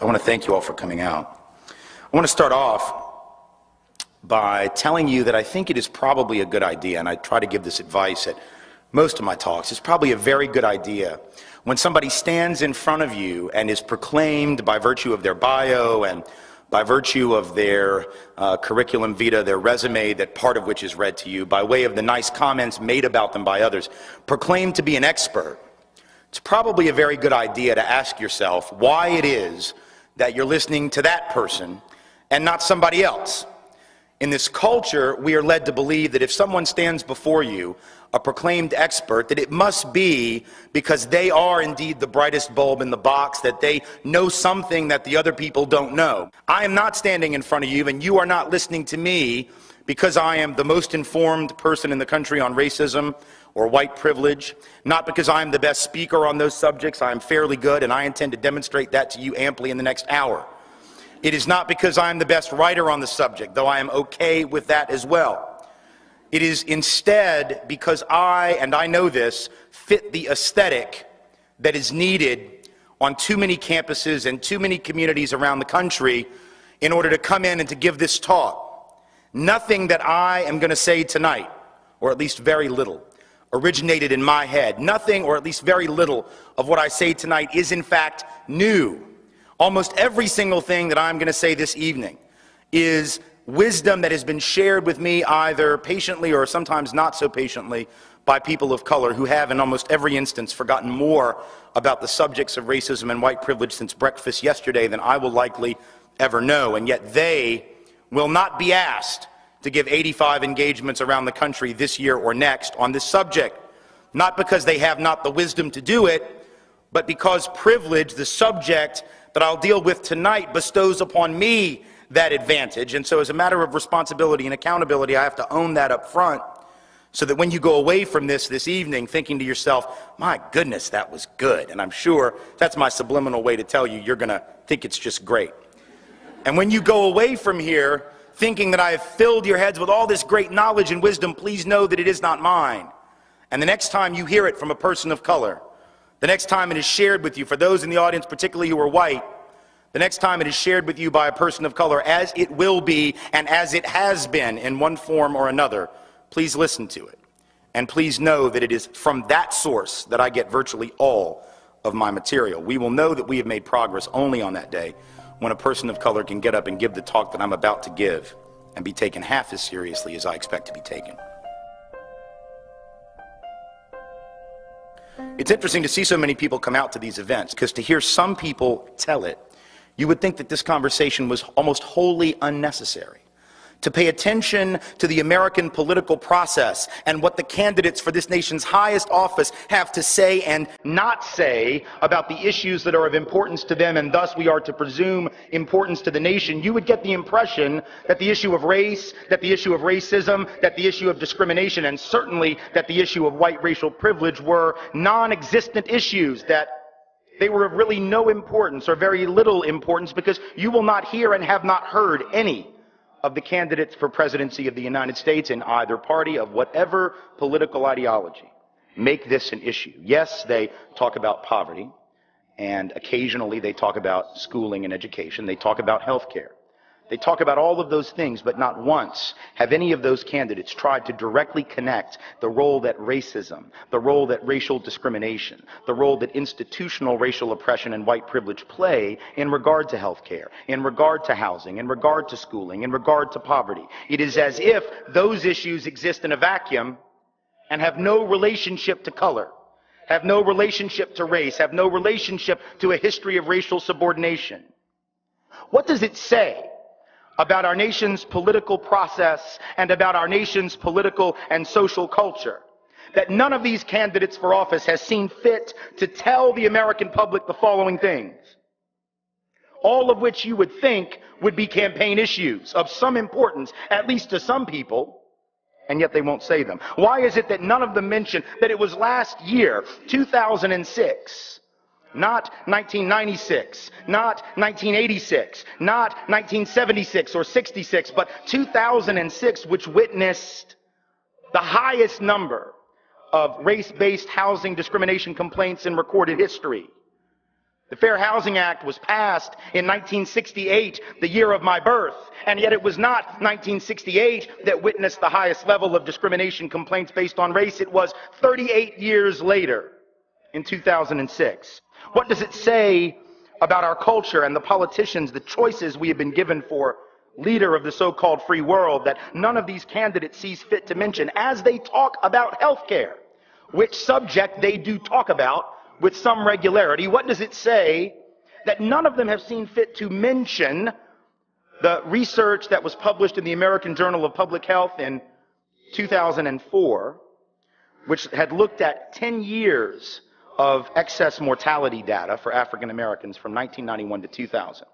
I want to thank you all for coming out. I want to start off by telling you that I think it is probably a good idea, and I try to give this advice at most of my talks. It's probably a very good idea when somebody stands in front of you and is proclaimed by virtue of their bio and by virtue of their curriculum vitae, their resume, that part of which is read to you, by way of the nice comments made about them by others, proclaimed to be an expert. It's probably a very good idea to ask yourself why it is that you're listening to that person and not somebody else. In this culture, we are led to believe that if someone stands before you, a proclaimed expert, that it must be because they are indeed the brightest bulb in the box, that they know something that the other people don't know. I am not standing in front of you, and you are not listening to me because I am the most informed person in the country on racism or white privilege, not because I am the best speaker on those subjects. I am fairly good, and I intend to demonstrate that to you amply in the next hour. It is not because I am the best writer on the subject, though I am okay with that as well. It is instead because I, and I know this, fit the aesthetic that is needed on too many campuses and too many communities around the country in order to come in and to give this talk. Nothing that I am going to say tonight, or at least very little, originated in my head. Nothing, or at least very little, of what I say tonight is in fact new. Almost every single thing that I'm going to say this evening is wisdom that has been shared with me either patiently or sometimes not so patiently by people of color who have in almost every instance forgotten more about the subjects of racism and white privilege since breakfast yesterday than I will likely ever know. And yet they will not be asked to give 85 engagements around the country this year or next on this subject. Not because they have not the wisdom to do it, but because privilege, the subject that I'll deal with tonight, bestows upon me that advantage. And so as a matter of responsibility and accountability, I have to own that up front so that when you go away from this evening thinking to yourself, my goodness, that was good. And I'm sure that's my subliminal way to tell you you're going to think it's just great. And when you go away from here thinking that I have filled your heads with all this great knowledge and wisdom, please know that it is not mine. And the next time you hear it from a person of color, the next time it is shared with you, for those in the audience particularly who are white, the next time it is shared with you by a person of color, as it will be and as it has been in one form or another, please listen to it. And please know that it is from that source that I get virtually all of my material. We will know that we have made progress only on that day when a person of color can get up and give the talk that I'm about to give and be taken half as seriously as I expect to be taken. It's interesting to see so many people come out to these events, because to hear some people tell it, you would think that this conversation was almost wholly unnecessary. To pay attention to the American political process and what the candidates for this nation's highest office have to say and not say about the issues that are of importance to them, and thus we are to presume importance to the nation, you would get the impression that the issue of race, that the issue of racism, that the issue of discrimination, and certainly that the issue of white racial privilege were non-existent issues, that they were of really no importance or very little importance, because you will not hear and have not heard any of the candidates for presidency of the United States in either party of whatever political ideology make this an issue. Yes, they talk about poverty, and occasionally they talk about schooling and education. They talk about health care. They talk about all of those things, but not once have any of those candidates tried to directly connect the role that racism, the role that racial discrimination, the role that institutional racial oppression and white privilege play in regard to health care, in regard to housing, in regard to schooling, in regard to poverty. It is as if those issues exist in a vacuum and have no relationship to color, have no relationship to race, have no relationship to a history of racial subordination. What does it say about our nation's political process and about our nation's political and social culture that none of these candidates for office has seen fit to tell the American public the following things, all of which you would think would be campaign issues of some importance, at least to some people, and yet they won't say them? Why is it that none of them mention that it was last year, 2006, not 1996, not 1986, not 1976 or 66, but 2006, which witnessed the highest number of race-based housing discrimination complaints in recorded history, The Fair Housing Act was passed in 1968, the year of my birth, and yet it was not 1968 that witnessed the highest level of discrimination complaints based on race. It was 38 years later, in 2006. What does it say about our culture and the politicians, the choices we have been given for leader of the so-called free world, that none of these candidates sees fit to mention as they talk about health care, which subject they do talk about with some regularity? What does it say that none of them have seen fit to mention the research that was published in the American Journal of Public Health in 2004, which had looked at 10 years of excess mortality data for African Americans from 1991 to 2000,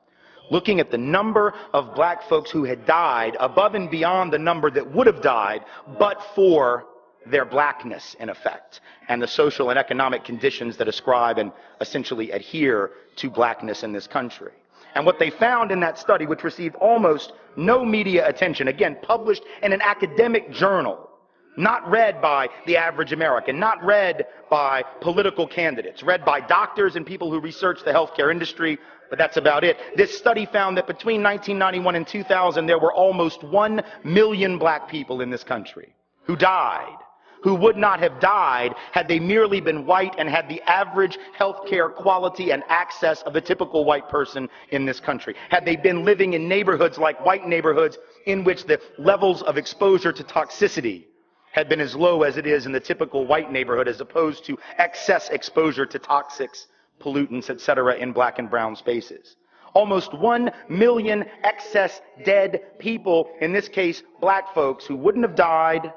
looking at the number of black folks who had died above and beyond the number that would have died but for their blackness, in effect, and the social and economic conditions that ascribe and essentially adhere to blackness in this country. And what they found in that study, which received almost no media attention, again, published in an academic journal, not read by the average American, not read by political candidates, read by doctors and people who research the healthcare industry, but that's about it. This study found that between 1991 and 2000, there were almost 1 million black people in this country who died, who would not have died had they merely been white and had the average healthcare quality and access of a typical white person in this country. Had they been living in neighborhoods like white neighborhoods in which the levels of exposure to toxicity had been as low as it is in the typical white neighborhood, as opposed to excess exposure to toxics, pollutants, etc. in black and brown spaces. Almost 1 million excess dead people, in this case black folks, who wouldn't have died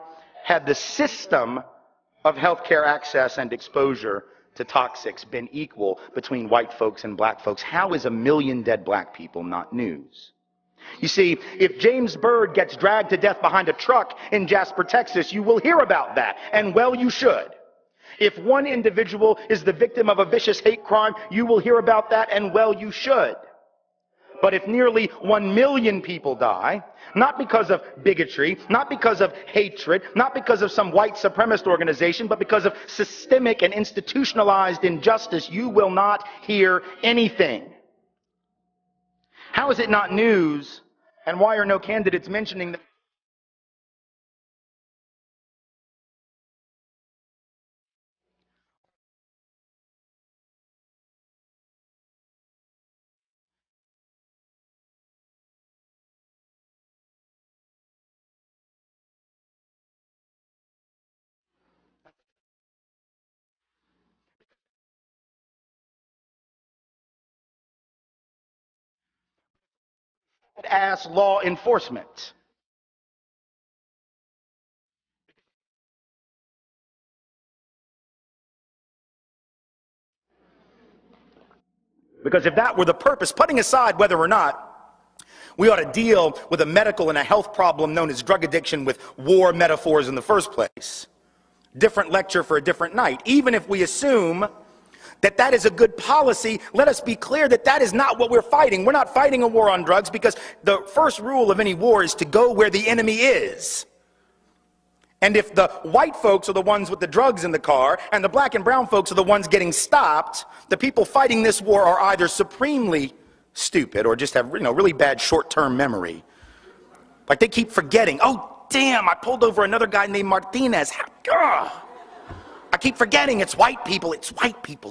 had the system of healthcare access and exposure to toxics been equal between white folks and black folks. How is 1 million dead black people not news? You see, if James Byrd gets dragged to death behind a truck in Jasper, Texas, you will hear about that, and well, you should. If one individual is the victim of a vicious hate crime, you will hear about that, and well, you should. But if nearly 1 million people die, not because of bigotry, not because of hatred, not because of some white supremacist organization, but because of systemic and institutionalized injustice, you will not hear anything. How is it not news, and why are no candidates mentioning that? Ass law enforcement. Because if that were the purpose, putting aside whether or not we ought to deal with a medical and a health problem known as drug addiction with war metaphors in the first place, different lecture for a different night. Even if we assume that that is a good policy, let us be clear that that is not what we're fighting. We're not fighting a war on drugs, because the first rule of any war is to go where the enemy is. And if the white folks are the ones with the drugs in the car and the black and brown folks are the ones getting stopped, the people fighting this war are either supremely stupid or just have, really bad short-term memory. Like they keep forgetting, oh damn, I pulled over another guy named Martinez. I keep forgetting it's white people,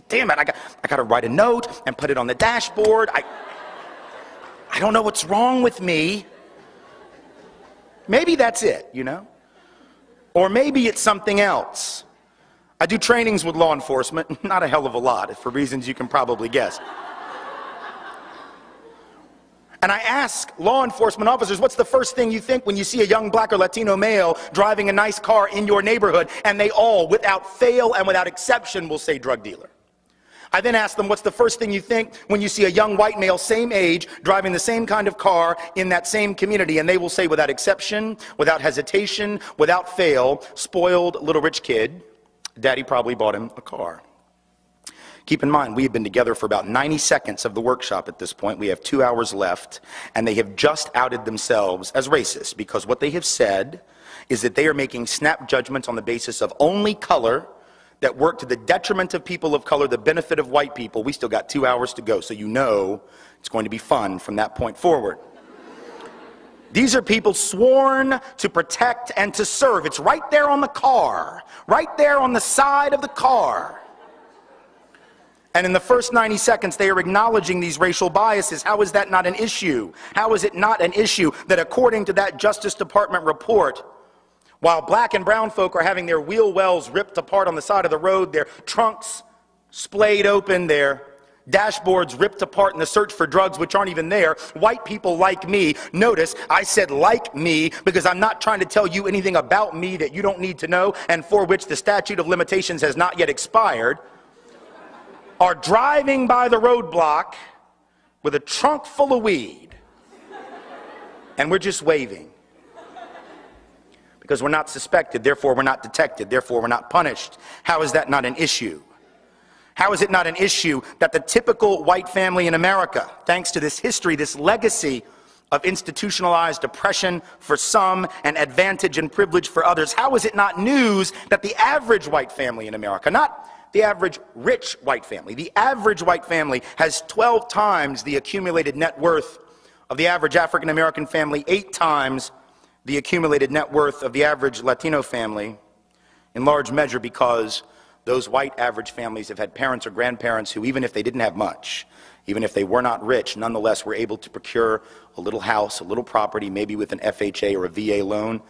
damn it. I got to write a note and put it on the dashboard. I don't know what's wrong with me. Maybe that's it, Or maybe it's something else. I do trainings with law enforcement, not a hell of a lot, for reasons you can probably guess. And I ask law enforcement officers, what's the first thing you think when you see a young black or Latino male driving a nice car in your neighborhood? And they all, without fail and without exception, will say drug dealer. I then ask them, what's the first thing you think when you see a young white male, same age, driving the same kind of car in that same community? And they will say, without exception, without hesitation, without fail, spoiled little rich kid, daddy probably bought him a car. Keep in mind, we have been together for about 90 seconds of the workshop at this point. We have 2 hours left, and they have just outed themselves as racist, because what they have said is that they are making snap judgments on the basis of only color that work to the detriment of people of color, the benefit of white people, we still got 2 hours to go, so you know it's going to be fun from that point forward. These are people sworn to protect and to serve. It's right there on the car, right there on the side of the car. And in the first 90 seconds, they are acknowledging these racial biases. How is that not an issue? How is it not an issue that according to that Justice Department report, while black and brown folk are having their wheel wells ripped apart on the side of the road, their trunks splayed open, their dashboards ripped apart in the search for drugs which aren't even there, white people like me, notice I said like me because I'm not trying to tell you anything about me that you don't need to know and for which the statute of limitations has not yet expired, are driving by the roadblock with a trunk full of weed, and we're just waving. Because we're not suspected, therefore we're not detected, therefore we're not punished. How is that not an issue? How is it not an issue that the typical white family in America, thanks to this history, this legacy of institutionalized oppression for some and advantage and privilege for others, how is it not news that the average white family in America, not the average rich white family, the average white family has 12 times the accumulated net worth of the average African American family, 8 times the accumulated net worth of the average Latino family, in large measure because those white average families have had parents or grandparents who, even if they didn't have much, even if they were not rich, nonetheless were able to procure a little house, a little property, maybe with an FHA or a VA loan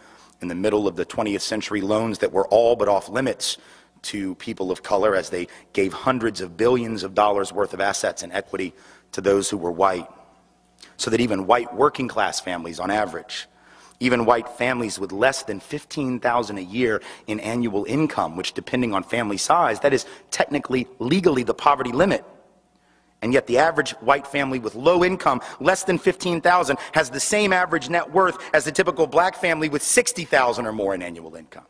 in the middle of the 20th century, loans that were all but off limits to people of color as they gave hundreds of billions of dollars worth of assets and equity to those who were white. So that even white working class families on average, even white families with less than $15,000 a year in annual income, which depending on family size, that is technically legally the poverty limit. And yet the average white family with low income, less than $15,000, has the same average net worth as the typical black family with $60,000 or more in annual income.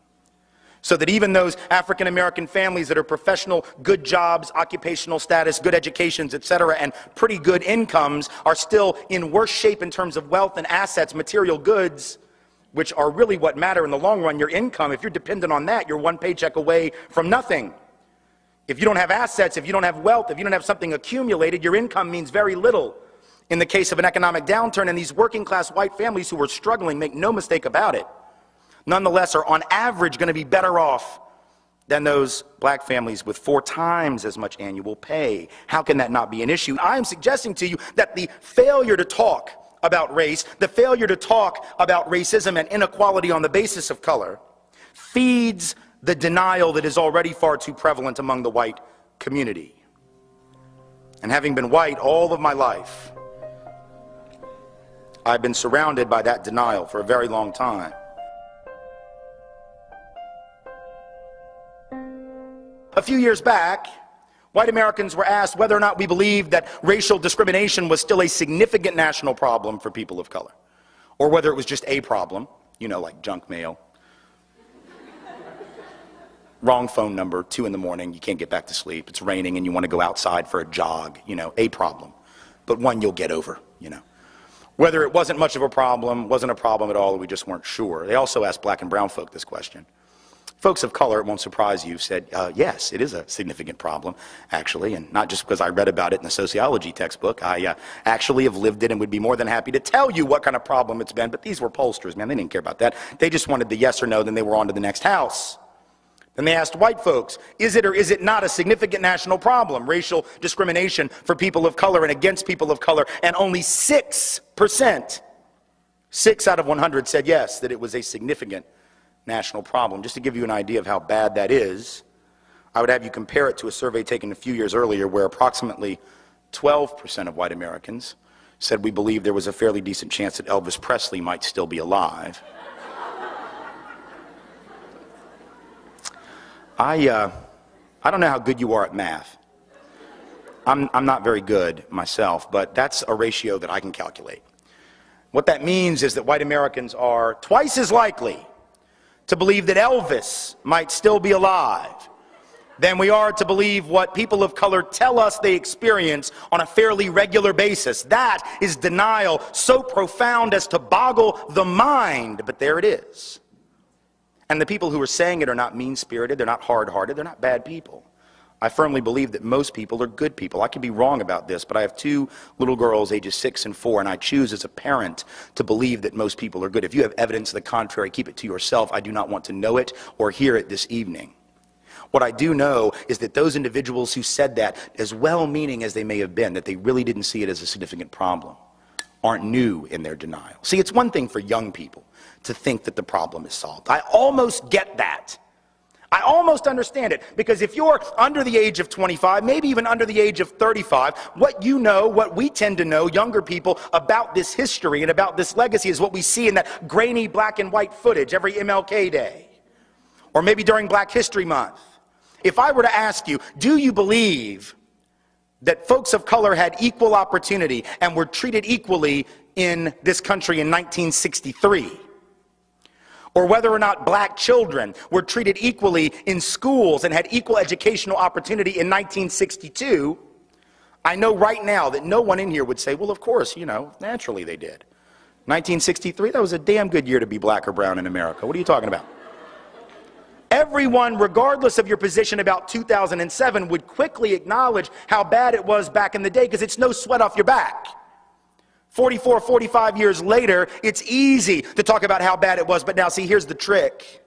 So that even those African American families that are professional, good jobs, occupational status, good educations, etc., and pretty good incomes are still in worse shape in terms of wealth and assets, material goods, which are really what matter in the long run. Your income, if you're dependent on that, you're one paycheck away from nothing. If you don't have assets, if you don't have wealth, if you don't have something accumulated, your income means very little. In the case of an economic downturn, and these working class white families who are struggling, make no mistake about it, nonetheless are on average going to be better off than those black families with 4 times as much annual pay. How can that not be an issue? I am suggesting to you that the failure to talk about race, the failure to talk about racism and inequality on the basis of color, feeds the denial that is already far too prevalent among the white community. And having been white all of my life, I've been surrounded by that denial for a very long time. A few years back, white Americans were asked whether or not we believed that racial discrimination was still a significant national problem for people of color, or whether it was just a problem, you know, like junk mail, wrong phone number, 2 in the morning, you can't get back to sleep, it's raining and you want to go outside for a jog, you know, a problem, but one you'll get over, you know. Whether it wasn't much of a problem, wasn't a problem at all, or we just weren't sure. They also asked black and brown folk this question. Folks of color, it won't surprise you, said, yes, it is a significant problem, actually, and not just because I read about it in a sociology textbook. I actually have lived it and would be more than happy to tell you what kind of problem it's been, but these were pollsters, man, they didn't care about that. They just wanted the yes or no, then they were on to the next house. Then they asked white folks, is it or is it not a significant national problem, racial discrimination for people of color and against people of color, and only 6%, 6 out of 100 said yes, that it was a significant national problem. Just to give you an idea of how bad that is, I would have you compare it to a survey taken a few years earlier where approximately 12% of white Americans said we believe there was a fairly decent chance that Elvis Presley might still be alive. I don't know how good you are at math. I'm not very good myself, but that's a ratio that I can calculate. What that means is that white Americans are twice as likely to believe that Elvis might still be alive than we are to believe what people of color tell us they experience on a fairly regular basis. That is denial so profound as to boggle the mind, but there it is. And the people who are saying it are not mean-spirited, they're not hard-hearted, they're not bad people. I firmly believe that most people are good people. I could be wrong about this, but I have two little girls, ages 6 and 4, and I choose as a parent to believe that most people are good. If you have evidence to the contrary, keep it to yourself. I do not want to know it or hear it this evening. What I do know is that those individuals who said that, as well-meaning as they may have been, that they really didn't see it as a significant problem, aren't new in their denial. See, it's one thing for young people to think that the problem is solved. I almost get that. I almost understand it, because if you're under the age of 25, maybe even under the age of 35, what you know, what we tend to know, younger people, about this history and about this legacy is what we see in that grainy black and white footage every MLK Day, or maybe during Black History Month. If I were to ask you, do you believe that folks of color had equal opportunity and were treated equally in this country in 1963? Or whether or not black children were treated equally in schools and had equal educational opportunity in 1962, I know right now that no one in here would say, well, of course, you know, naturally they did. 1963, that was a damn good year to be black or brown in America. What are you talking about? Everyone, regardless of your position about 2007, would quickly acknowledge how bad it was back in the day, because it's no sweat off your back. 44, 45 years later, it's easy to talk about how bad it was, but now see, here's the trick.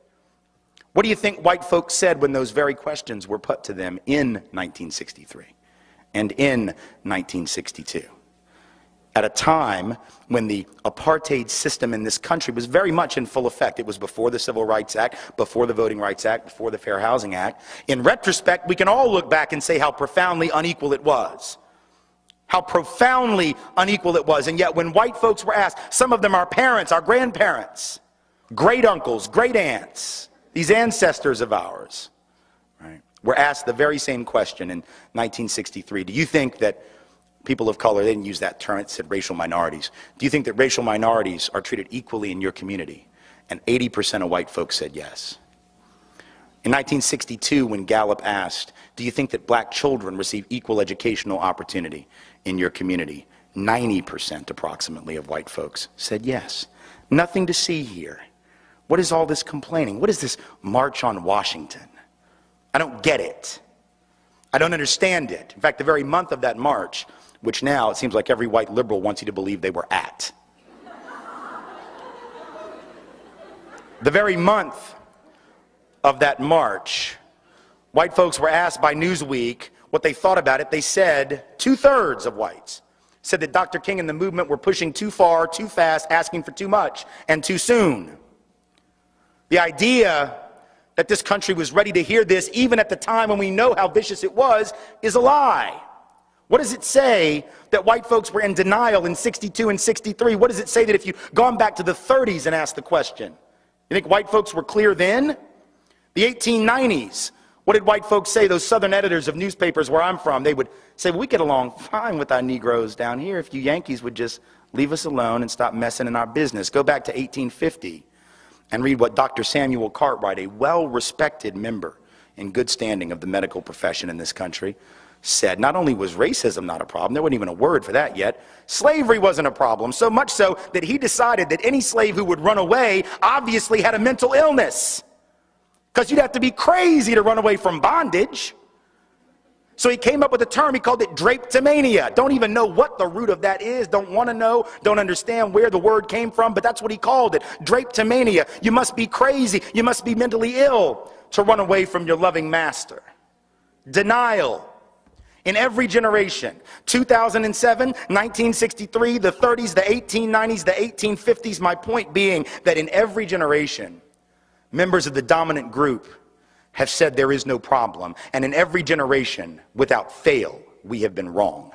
What do you think white folks said when those very questions were put to them in 1963 and in 1962? At a time when the apartheid system in this country was very much in full effect. It was before the Civil Rights Act, before the Voting Rights Act, before the Fair Housing Act. In retrospect, we can all look back and say how profoundly unequal it was. How profoundly unequal it was. And yet when white folks were asked, some of them our parents, our grandparents, great uncles, great aunts, these ancestors of ours, right, were asked the very same question in 1963. Do you think that people of color, they didn't use that term, it said racial minorities. Do you think that racial minorities are treated equally in your community? And 80% of white folks said yes. In 1962, when Gallup asked, do you think that black children receive equal educational opportunity in your community? 90% approximately of white folks said yes. Nothing to see here. What is all this complaining? What is this march on Washington? I don't get it. I don't understand it. In fact, the very month of that march, which now it seems like every white liberal wants you to believe they were at. The very month of that march, white folks were asked by Newsweek what they thought about it. They said, 2/3 of whites said that Dr. King and the movement were pushing too far, too fast, asking for too much, and too soon. The idea that this country was ready to hear this, even at the time when we know how vicious it was, is a lie. What does it say that white folks were in denial in 62 and 63? What does it say that if you'd gone back to the 30s and asked the question? You think white folks were clear then? The 1890s, what did white folks say? Those southern editors of newspapers where I'm from, they would say, well, we get along fine with our Negroes down here if you Yankees would just leave us alone and stop messing in our business. Go back to 1850 and read what Dr. Samuel Cartwright, a well-respected member in good standing of the medical profession in this country, said. Not only was racism not a problem, there wasn't even a word for that yet, slavery wasn't a problem, so much so that he decided that any slave who would run away obviously had a mental illness. Because you'd have to be crazy to run away from bondage. So he came up with a term, he called it drapetomania. Don't even know what the root of that is, don't want to know, don't understand where the word came from, but that's what he called it, drapetomania. You must be crazy, you must be mentally ill to run away from your loving master. Denial. In every generation, 2007, 1963, the 30s, the 1890s, the 1850s, my point being that in every generation, members of the dominant group have said there is no problem. And in every generation, without fail, we have been wrong.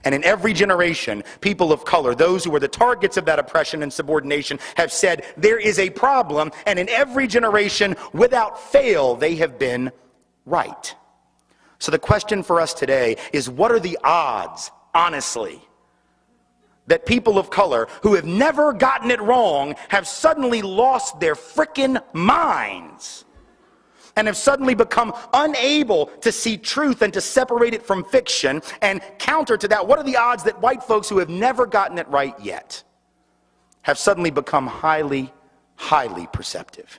And in every generation, people of color, those who were the targets of that oppression and subordination, have said there is a problem. And in every generation, without fail, they have been right. So the question for us today is, what are the odds, honestly, that people of color who have never gotten it wrong have suddenly lost their frickin' minds and have suddenly become unable to see truth and to separate it from fiction? And counter to that, what are the odds that white folks who have never gotten it right yet have suddenly become highly, highly perceptive?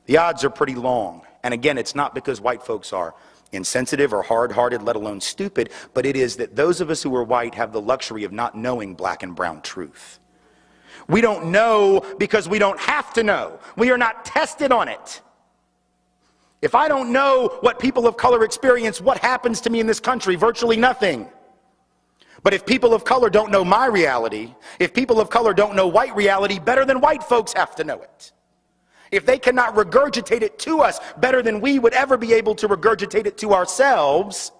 The odds are pretty long. And again, it's not because white folks are insensitive or hard-hearted, let alone stupid, but it is that those of us who are white have the luxury of not knowing black and brown truth. We don't know because we don't have to know. We are not tested on it. If I don't know what people of color experience, what happens to me in this country? Virtually nothing. But if people of color don't know my reality, if people of color don't know white reality better than white folks have to know it, if they cannot regurgitate it to us better than we would ever be able to regurgitate it to ourselves,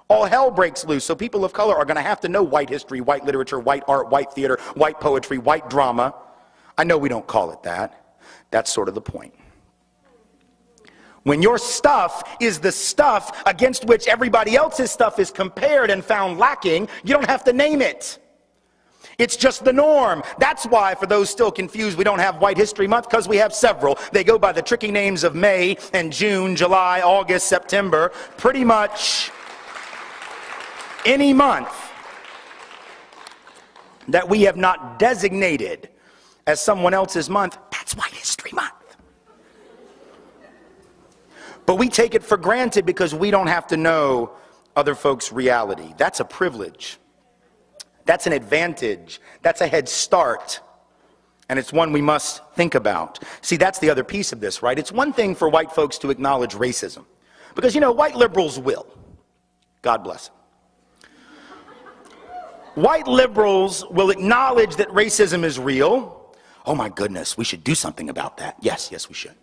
all hell breaks loose. So people of color are going to have to know white history, white literature, white art, white theater, white poetry, white drama. I know we don't call it that. That's sort of the point. When your stuff is the stuff against which everybody else's stuff is compared and found lacking, you don't have to name it. It's just the norm. That's why, for those still confused, we don't have White History Month, because we have several. They go by the tricky names of May and June, July, August, September. Pretty much any month that we have not designated as someone else's month, that's White History Month. But we take it for granted because we don't have to know other folks' reality. That's a privilege. That's an advantage. That's a head start. And it's one we must think about. See, that's the other piece of this, right? It's one thing for white folks to acknowledge racism. Because, you know, white liberals will. God bless them. White liberals will acknowledge that racism is real. Oh my goodness, we should do something about that. Yes, we should.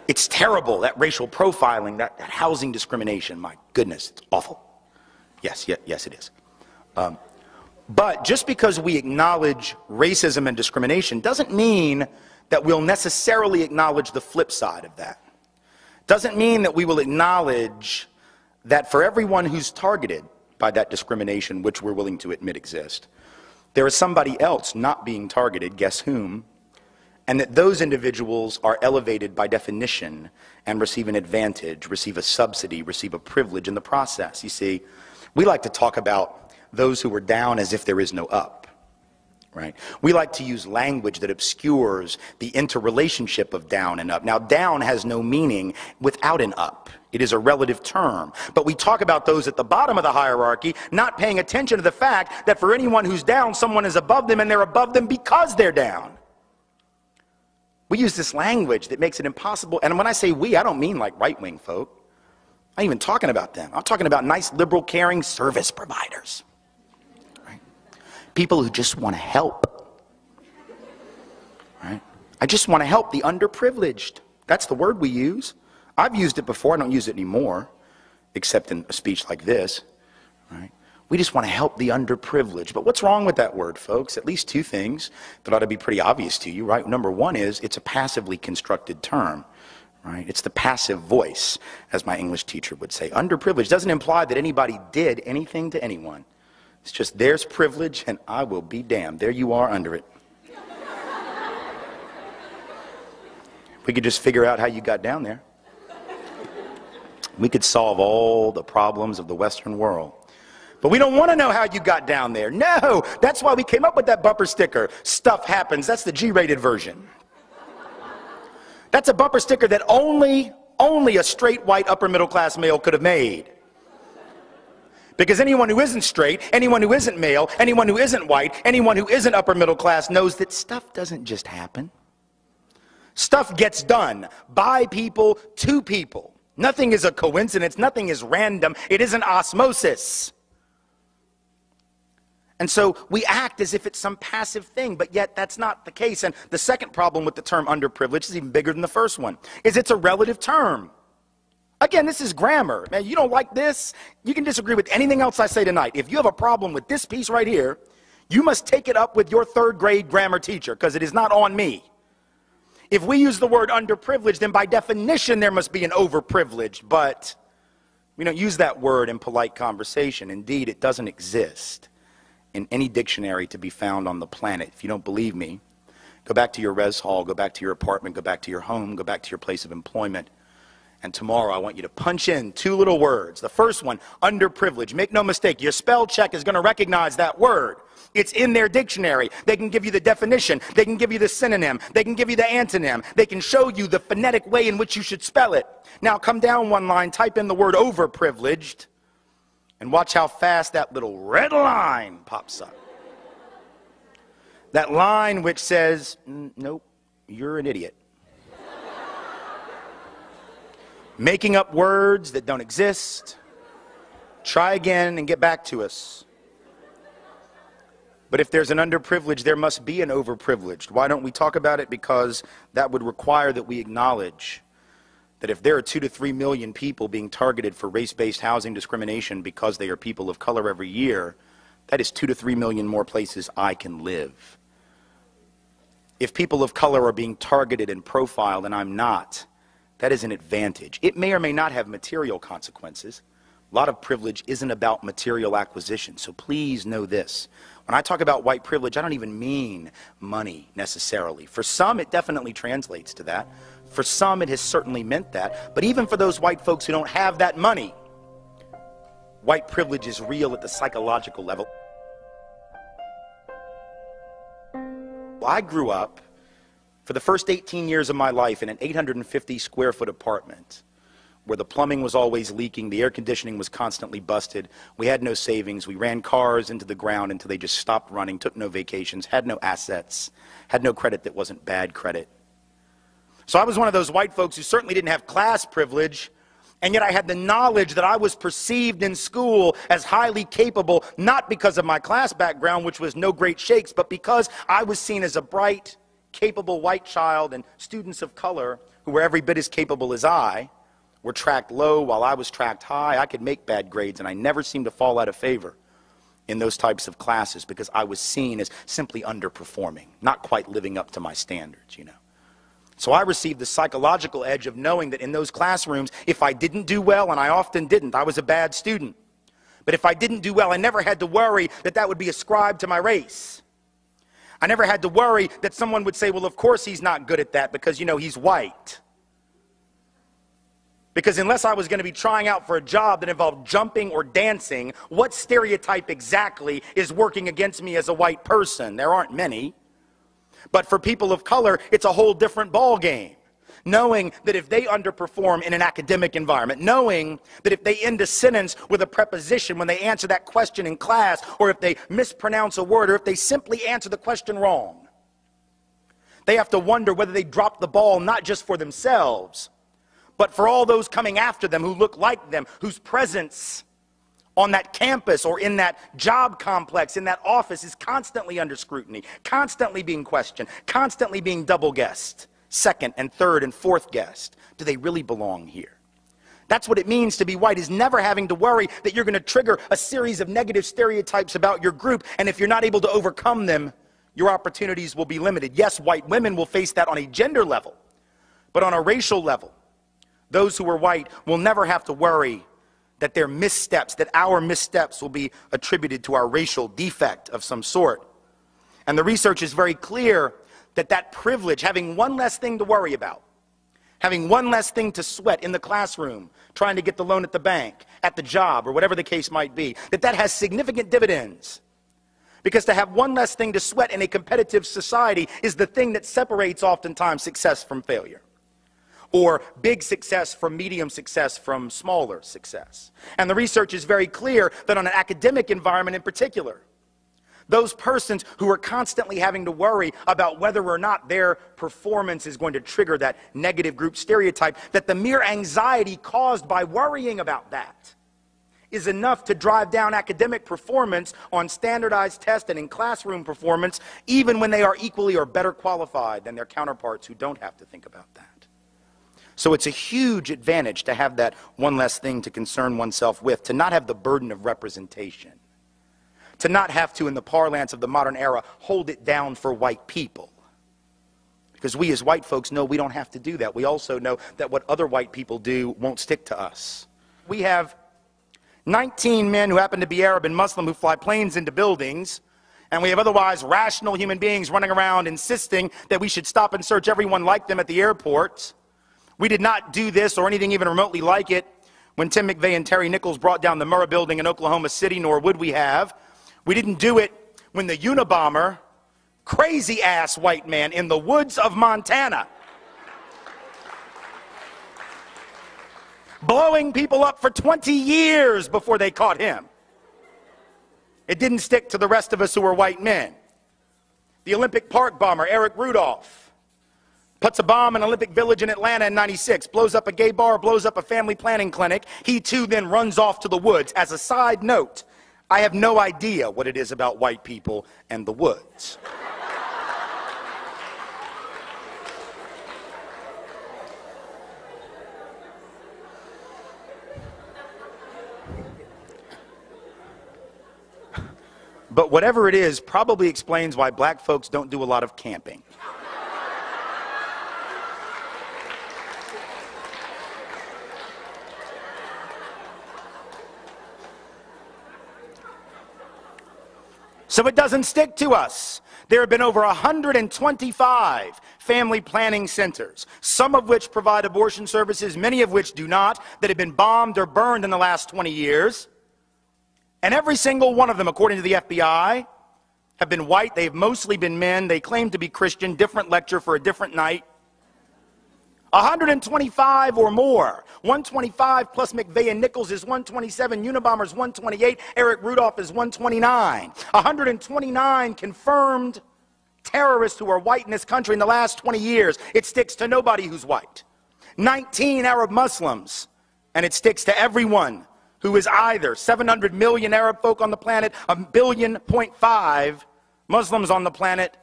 It's terrible, that racial profiling, that housing discrimination. My goodness, it's awful. Yes, it is. But just because we acknowledge racism and discrimination doesn't mean that we'll necessarily acknowledge the flip side of that. Doesn't mean that we will acknowledge that for everyone who's targeted by that discrimination, which we're willing to admit exists, there is somebody else not being targeted, guess whom, and that those individuals are elevated by definition and receive an advantage, receive a subsidy, receive a privilege in the process. You see, we like to talk about those who are down as if there is no up, right? We like to use language that obscures the interrelationship of down and up. Now, down has no meaning without an up. It is a relative term. But we talk about those at the bottom of the hierarchy, not paying attention to the fact that for anyone who's down, someone is above them, and they're above them because they're down. We use this language that makes it impossible. And when I say we, I don't mean like right-wing folk. I'm even talking about them. I'm talking about nice, liberal, caring service providers. Right? People who just want to help. Right? I just want to help the underprivileged. That's the word we use. I've used it before. I don't use it anymore, except in a speech like this. Right? We just want to help the underprivileged. But what's wrong with that word, folks? At least two things that ought to be pretty obvious to you, right? Number one is it's a passively constructed term, right? It's the passive voice, as my English teacher would say. Underprivileged doesn't imply that anybody did anything to anyone. It's just there's privilege and I will be damned. There you are under it. We could just figure out how you got down there. We could solve all the problems of the Western world. But we don't want to know how you got down there. No, that's why we came up with that bumper sticker. Stuff happens. That's the G-rated version. That's a bumper sticker that only a straight white upper middle class male could have made. Because anyone who isn't straight, anyone who isn't male, anyone who isn't white, anyone who isn't upper middle class knows that stuff doesn't just happen. Stuff gets done by people to people. Nothing is a coincidence. Nothing is random. It isn't osmosis. And so we act as if it's some passive thing, but yet that's not the case. And the second problem with the term underprivileged is even bigger than the first one, is it's a relative term. Again, this is grammar. Man, you don't like this? You can disagree with anything else I say tonight. If you have a problem with this piece right here, you must take it up with your third grade grammar teacher, because it is not on me. If we use the word underprivileged, then by definition there must be an overprivileged, but we don't use that word in polite conversation. Indeed, it doesn't exist in any dictionary to be found on the planet. If you don't believe me, go back to your res hall, go back to your apartment, go back to your home, go back to your place of employment, And tomorrow I want you to punch in 2 little words. The first one, underprivileged. Make no mistake, your spell check is going to recognize that word. It's in their dictionary. They can give you the definition. They can give you the synonym. They can give you the antonym. They can show you the phonetic way in which you should spell it. Now come down 1 line, type in the word overprivileged, and watch how fast that little red line pops up. That line which says, nope, you're an idiot. Making up words that don't exist. Try again and get back to us. But if there's an underprivileged, there must be an overprivileged. Why don't we talk about it? Because that would require that we acknowledge that if there are 2 to 3 million people being targeted for race-based housing discrimination because they are people of color every year, that is 2 to 3 million more places I can live. If people of color are being targeted and profiled and I'm not, that is an advantage. It may or may not have material consequences. A lot of privilege isn't about material acquisition, so please know this. When I talk about white privilege, I don't even mean money necessarily. For some, it definitely translates to that. For some, it has certainly meant that. But even for those white folks who don't have that money, white privilege is real at the psychological level. I grew up for the first 18 years of my life in an 850 square foot apartment where the plumbing was always leaking, the air conditioning was constantly busted, we had no savings, we ran cars into the ground until they just stopped running, took no vacations, had no assets, had no credit that wasn't bad credit. So I was one of those white folks who certainly didn't have class privilege, and yet I had the knowledge that I was perceived in school as highly capable, not because of my class background, which was no great shakes, but because I was seen as a bright, capable white child, and students of color who were every bit as capable as I were tracked low while I was tracked high. I could make bad grades, and I never seemed to fall out of favor in those types of classes because I was seen as simply underperforming, not quite living up to my standards, you know. So I received the psychological edge of knowing that in those classrooms, if I didn't do well, and I often didn't, I was a bad student. But if I didn't do well, I never had to worry that that would be ascribed to my race. I never had to worry that someone would say, well, of course he's not good at that because, you know, he's white. Because unless I was going to be trying out for a job that involved jumping or dancing, what stereotype exactly is working against me as a white person? There aren't many. But for people of color, it's a whole different ball game. Knowing that if they underperform in an academic environment, knowing that if they end a sentence with a preposition when they answer that question in class, or if they mispronounce a word, or if they simply answer the question wrong, they have to wonder whether they dropped the ball not just for themselves, but for all those coming after them who look like them, whose presence on that campus or in that job complex, in that office, is constantly under scrutiny, constantly being questioned, constantly being double-guessed, second and third and fourth guessed. Do they really belong here? That's what it means to be white, is never having to worry that you're going to trigger a series of negative stereotypes about your group, and if you're not able to overcome them, your opportunities will be limited. Yes, white women will face that on a gender level, but on a racial level, those who are white will never have to worry that their missteps, that our missteps will be attributed to our racial defect of some sort. And the research is very clear that that privilege, having one less thing to worry about, having one less thing to sweat in the classroom, trying to get the loan at the bank, at the job, or whatever the case might be, that has significant dividends. Because to have one less thing to sweat in a competitive society is the thing that separates oftentimes success from failure, or big success from medium success from smaller success. And the research is very clear that on an academic environment in particular, those persons who are constantly having to worry about whether or not their performance is going to trigger that negative group stereotype, that the mere anxiety caused by worrying about that is enough to drive down academic performance on standardized tests and in classroom performance, even when they are equally or better qualified than their counterparts who don't have to think about that. So it's a huge advantage to have that one less thing to concern oneself with, to not have the burden of representation, to not have to, in the parlance of the modern era, hold it down for white people. Because we as white folks know we don't have to do that. We also know that what other white people do won't stick to us. We have 19 men who happen to be Arab and Muslim who fly planes into buildings, and we have otherwise rational human beings running around insisting that we should stop and search everyone like them at the airport. We did not do this or anything even remotely like it when Tim McVeigh and Terry Nichols brought down the Murrah building in Oklahoma City, nor would we have. We didn't do it when the Unabomber, crazy-ass white man in the woods of Montana, blowing people up for 20 years before they caught him. It didn't stick to the rest of us who were white men. The Olympic Park bomber, Eric Rudolph, puts a bomb in Olympic Village in Atlanta in '96, blows up a gay bar, blows up a family planning clinic. He too then runs off to the woods. As a side note, I have no idea what it is about white people and the woods. But whatever it is, probably explains why black folks don't do a lot of camping. So it doesn't stick to us. There have been over 125 family planning centers, some of which provide abortion services, many of which do not, that have been bombed or burned in the last 20 years. And every single one of them, according to the FBI, have been white. They've mostly been men. They claim to be Christian. Different lecture for a different night. 125 or more. 125 plus McVeigh and Nichols is 127. Unabomber's 128. Eric Rudolph is 129. 129 confirmed terrorists who are white in this country in the last 20 years. It sticks to nobody who's white. 19 Arab Muslims, and it sticks to everyone who is either 700 million Arab folk on the planet, 1.5 billion Muslims on the planet.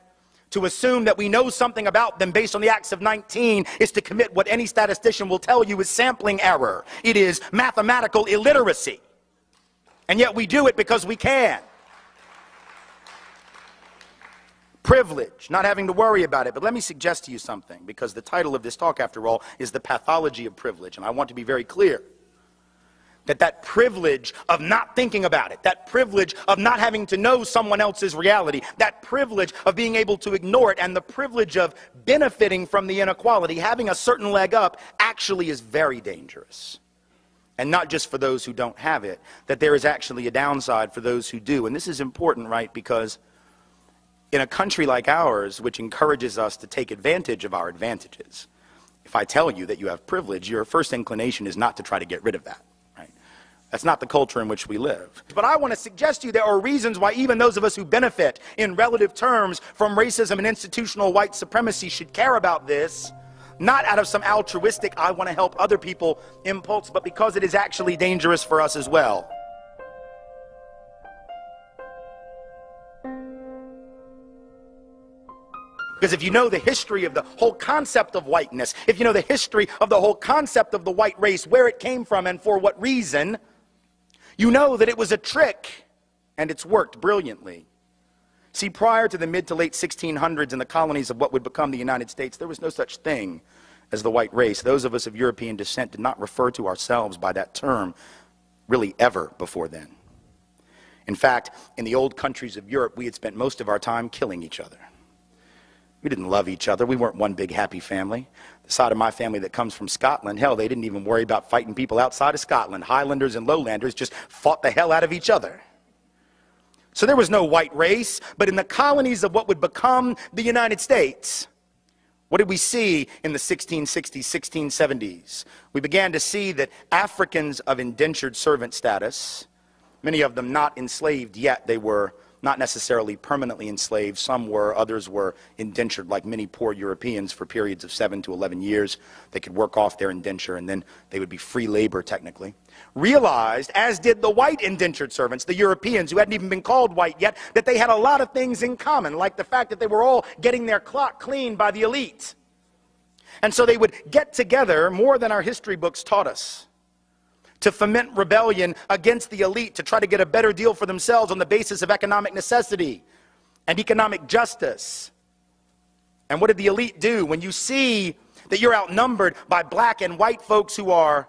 To assume that we know something about them based on the acts of 19 is to commit what any statistician will tell you is sampling error. It is mathematical illiteracy. And yet we do it because we can. Privilege, not having to worry about it. But let me suggest to you something, because the title of this talk, after all, is The Pathology of Privilege. And I want to be very clear that privilege of not thinking about it, that privilege of not having to know someone else's reality, that privilege of being able to ignore it, and the privilege of benefiting from the inequality, having a certain leg up, actually is very dangerous. And not just for those who don't have it, that there is actually a downside for those who do. And this is important, right, because in a country like ours, which encourages us to take advantage of our advantages, if I tell you that you have privilege, your first inclination is not to try to get rid of that. That's not the culture in which we live. But I want to suggest to you there are reasons why even those of us who benefit in relative terms from racism and institutional white supremacy should care about this, not out of some altruistic, I want to help other people impulse, but because it is actually dangerous for us as well. Because if you know the history of the whole concept of whiteness, if you know the history of the whole concept of the white race, where it came from and for what reason, you know that it was a trick, and it's worked brilliantly. See, prior to the mid to late 1600s in the colonies of what would become the United States, there was no such thing as the white race. Those of us of European descent did not refer to ourselves by that term really ever before then. In fact, in the old countries of Europe, we had spent most of our time killing each other. We didn't love each other. We weren't one big happy family. The side of my family that comes from Scotland, hell, they didn't even worry about fighting people outside of Scotland. Highlanders and Lowlanders just fought the hell out of each other. So there was no white race, but in the colonies of what would become the United States, what did we see in the 1660s, 1670s? We began to see that Africans of indentured servant status, many of them not enslaved yet, they were not necessarily permanently enslaved. Some were, others were indentured, like many poor Europeans, for periods of 7 to 11 years. They could work off their indenture, and then they would be free labor, technically. Realized, as did the white indentured servants, the Europeans, who hadn't even been called white yet, that they had a lot of things in common, like the fact that they were all getting their clock cleaned by the elite. And so they would get together, more than our history books taught us, to foment rebellion against the elite, to try to get a better deal for themselves on the basis of economic necessity and economic justice. And what did the elite do? When you see that you're outnumbered by black and white folks who are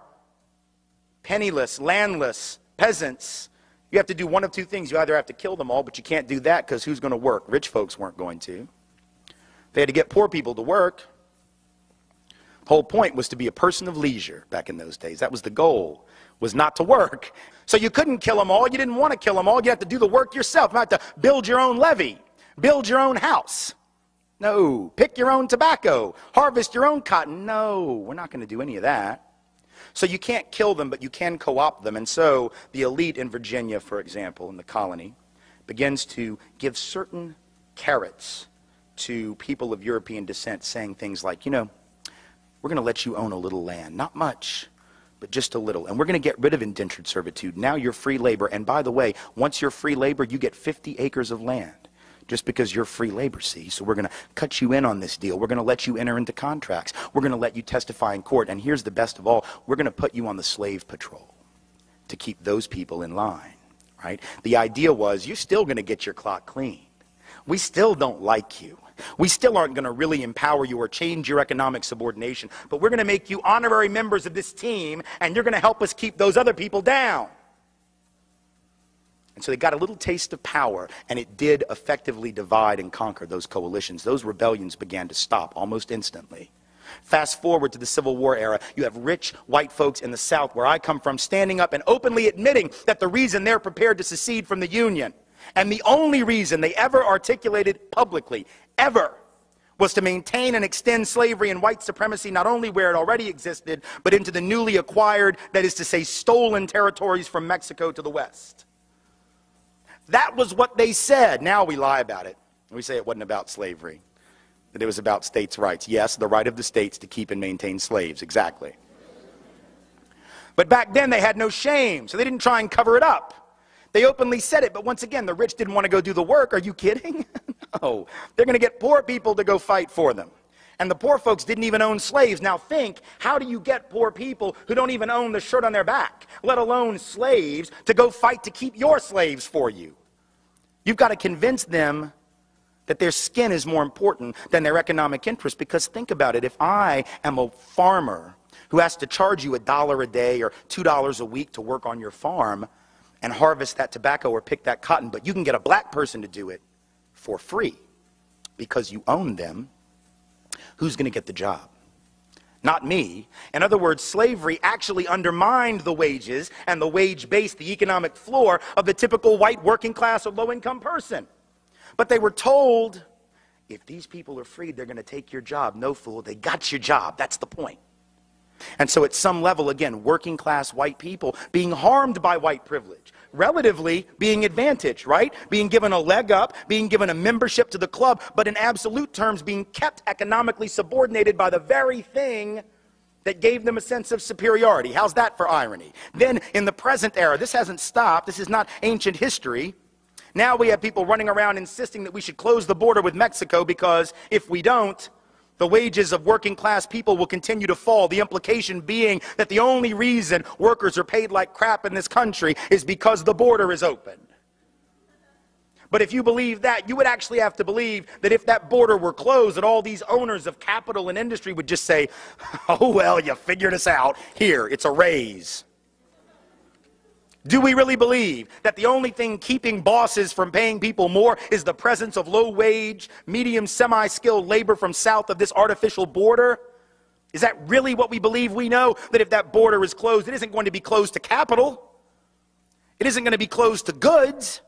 penniless, landless, peasants, you have to do one of two things. You either have to kill them all, but you can't do that because who's going to work? Rich folks weren't going to. They had to get poor people to work. The whole point was to be a person of leisure back in those days. That was the goal, was not to work. So you couldn't kill them all. You didn't want to kill them all. You had to do the work yourself. You had to build your own levee, build your own house. No. Pick your own tobacco, harvest your own cotton. No, we're not going to do any of that. So you can't kill them, but you can co-opt them. And so the elite in Virginia, for example, in the colony, begins to give certain carrots to people of European descent, saying things like, you know, we're going to let you own a little land. Not much, but just a little. And we're going to get rid of indentured servitude. Now you're free labor. And by the way, once you're free labor, you get 50 acres of land. Just because you're free labor, see? So we're going to cut you in on this deal. We're going to let you enter into contracts. We're going to let you testify in court. And here's the best of all. We're going to put you on the slave patrol to keep those people in line, right? The idea was you're still going to get your clock cleaned. We still don't like you. We still aren't going to really empower you or change your economic subordination. But we're going to make you honorary members of this team, and you're going to help us keep those other people down. And so they got a little taste of power, and it did effectively divide and conquer those coalitions. Those rebellions began to stop almost instantly. Fast forward to the Civil War era, you have rich white folks in the South, where I come from, standing up and openly admitting that the reason they're prepared to secede from the Union, and the only reason they ever articulated publicly, ever, was to maintain and extend slavery and white supremacy not only where it already existed, but into the newly acquired, that is to say, stolen territories from Mexico to the West. That was what they said. Now we lie about it. We say it wasn't about slavery, that it was about states' rights. Yes, the right of the states to keep and maintain slaves, exactly. But back then they had no shame, so they didn't try and cover it up. They openly said it, but once again, the rich didn't want to go do the work. Are you kidding? No. They're going to get poor people to go fight for them. And the poor folks didn't even own slaves. Now think, how do you get poor people who don't even own the shirt on their back, let alone slaves, to go fight to keep your slaves for you? You've got to convince them that their skin is more important than their economic interest. Because think about it, if I am a farmer who has to charge you $1 a day or $2 a week to work on your farm and harvest that tobacco or pick that cotton, but you can get a black person to do it for free because you own them, who's going to get the job? Not me. In other words, slavery actually undermined the wages and the wage base, the economic floor of the typical white working class or low-income person. But they were told, if these people are freed, they're going to take your job. No, fool, they got your job. That's the point. And so at some level, again, working class white people being harmed by white privilege, relatively being advantaged, right? Being given a leg up, being given a membership to the club, but in absolute terms being kept economically subordinated by the very thing that gave them a sense of superiority. How's that for irony? Then in the present era, this hasn't stopped. This is not ancient history. Now we have people running around insisting that we should close the border with Mexico because if we don't, the wages of working class people will continue to fall. The implication being that the only reason workers are paid like crap in this country is because the border is open. But if you believe that, you would actually have to believe that if that border were closed, that all these owners of capital and industry would just say, oh, well, you figured us out. Here, it's a raise. Do we really believe that the only thing keeping bosses from paying people more is the presence of low-wage, medium, semi-skilled labor from south of this artificial border? Is that really what we believe? We know that if that border is closed, it isn't going to be closed to capital. It isn't going to be closed to goods.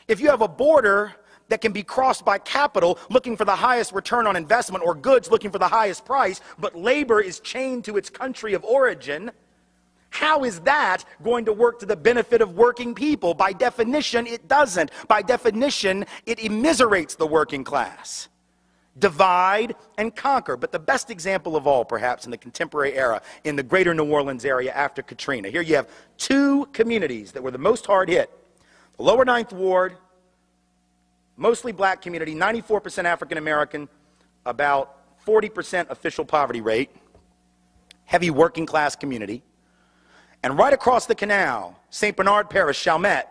If you have a border that can be crossed by capital looking for the highest return on investment or goods looking for the highest price, but labor is chained to its country of origin, how is that going to work to the benefit of working people? By definition, it doesn't. By definition, it immiserates the working class. Divide and conquer. But the best example of all, perhaps, in the contemporary era, in the greater New Orleans area after Katrina. Here you have two communities that were the most hard hit. The lower Ninth Ward, mostly black community, 94% African American, about 40% official poverty rate, heavy working class community. And right across the canal, St. Bernard Parish, Chalmette,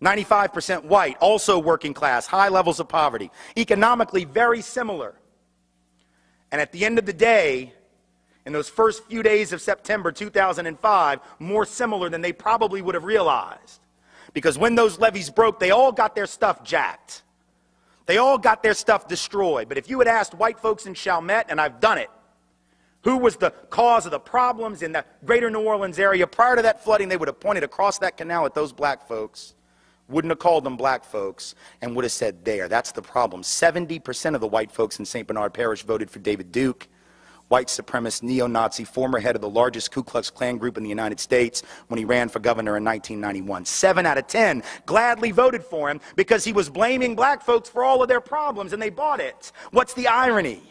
95% white, also working class, high levels of poverty, economically very similar. And at the end of the day, in those first few days of September 2005, more similar than they probably would have realized. Because when those levees broke, they all got their stuff jacked. They all got their stuff destroyed. But if you had asked white folks in Chalmette, and I've done it, Who was the cause of the problems in the greater New Orleans area? Prior to that flooding, they would have pointed across that canal at those black folks, wouldn't have called them black folks, and would have said, there, that's the problem. 70% of the white folks in St. Bernard Parish voted for David Duke, white supremacist, neo-Nazi, former head of the largest Ku Klux Klan group in the United States when he ran for governor in 1991. 7 out of 10 gladly voted for him because he was blaming black folks for all of their problems, and they bought it. What's the irony?